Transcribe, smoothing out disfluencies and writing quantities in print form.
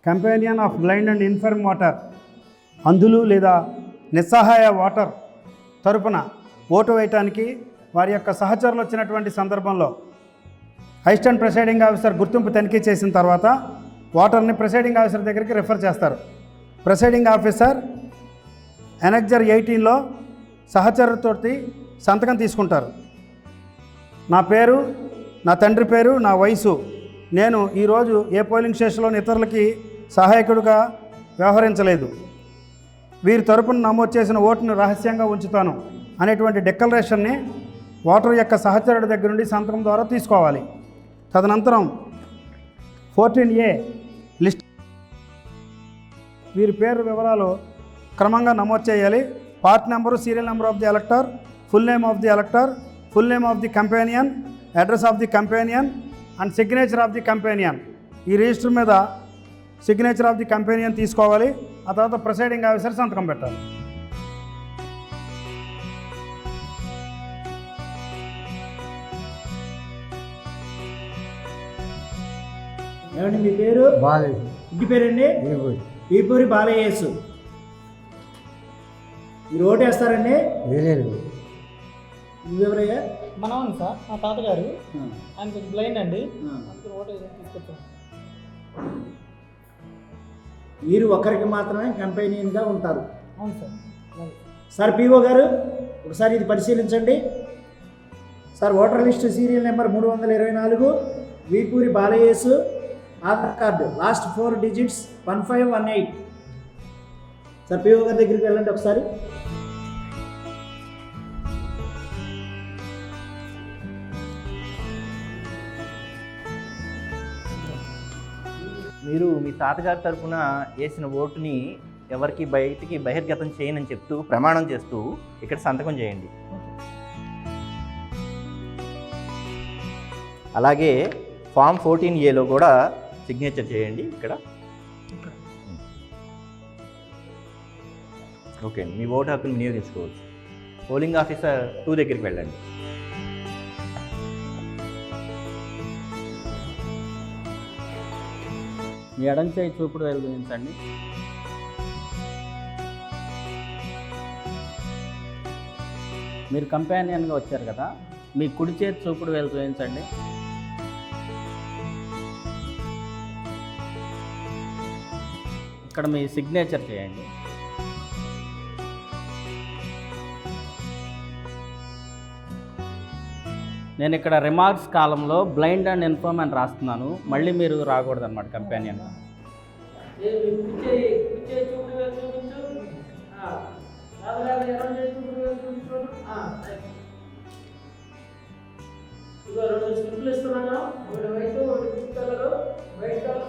Companion of blind and infirm voter అంధులు లేదా నిస్సహాయ వాటర్ తరపున ఓటు వేయటానికి వారి యొక్క సహచరులు వచ్చినటువంటి సందర్భంలో అసిస్టెంట్ ప్రిసైడింగ్ ఆఫీసర్ గుర్తింపు తనిఖీ చేసిన తర్వాత ఓటర్ని ప్రిసైడింగ్ ఆఫీసర్ దగ్గరికి రిఫర్ చేస్తారు. ప్రిసైడింగ్ ఆఫీసర్ ఎనెక్జర్ 18లో సహచరులతోటి సంతకం తీసుకుంటారు. నా పేరు, నా తండ్రి పేరు, నా వయసు, నేను ఈరోజు ఏ పోలింగ్ స్టేషన్లోని ఇతరులకి సహాయకుడిగా వ్యవహరించలేదు, వీరి తరపున నమోదు చేసిన ఓటును రహస్యంగా ఉంచుతాను అనేటువంటి డిక్లరేషన్ని ఓటర్ యొక్క సహచరుడి దగ్గర నుండి సంతకం ద్వారా తీసుకోవాలి. తదనంతరం 14A లిస్ట్ వీరి పేరు వివరాలు క్రమంగా నమోదు చేయాలి. Part number, serial number of the ఎలక్టర్, full name of the ఎలక్టర్, full name of the companion, address of the companion and signature of the companion. ఈ రిజిస్టర్ మీద సిగ్నేచర్ ఆఫ్ ది కంపానియన్ తీసుకోవాలి. ఆ తర్వాత ప్రిసైడింగ్ ఆఫీసర్ సంతకం పెట్టాలి. ఏమండి మీ పేరు? బాలయ్య. ఇంటి పేరండి? ఈపూరి బాలయ్యేసు. మీరు ఓటు వేస్తారండి? నువ్వెవరయ్యా? మనవని సార్, మా తాతగారు. ఆయన కొంచెం బ్లైండ్ అండి, అందుకు ఓటు తీసుకొచ్చాను. మీరు ఒకరికి మాత్రమే కంపెనీగా ఉంటారు? అవును సార్. సార్ పిఓ గారు ఒకసారి ఇది పరిశీలించండి. Sir voter list serial number 324 Veepuri Balayesu, Aadhaar card last 4 digits 1518. Sir PO గారి దగ్గరికి వెళ్ళండి ఒకసారి. మీరు మీ తాతగారి తరఫున వేసిన ఓటుని ఎవరికి బయటికి బహిర్గతం చేయనని చెప్తూ ప్రమాణం చేస్తూ ఇక్కడ సంతకం చేయండి. అలాగే ఫామ్ 14Aలో కూడా సిగ్నేచర్ చేయండి ఇక్కడ. ఓకే అండి, మీ ఓటు హక్కును వినియోగించుకోవచ్చు. పోలింగ్ ఆఫీసర్ 2 దగ్గరికి వెళ్ళండి. మీ ఎడం చేయి చూపుడు వేలు చూపించండి. మీరు కంపానియన్గా వచ్చారు కదా, మీ కుడి చేతి చూపుడు వేలు చూపించండి. ఇక్కడ మీ సిగ్నేచర్ చేయండి. నేను ఇక్కడ రిమార్క్స్ కాలంలో బ్లైండ్ అండ్ ఇన్ఫర్మ్ అని రాస్తున్నాను. మళ్ళీ మీరు రాకూడదు అనమాట కంపానియన్. స్లిప్లు ఇస్తున్నాను, ఒకటి వైట్, ఒకటి బ్లూ కలర్, వైట్ కలర్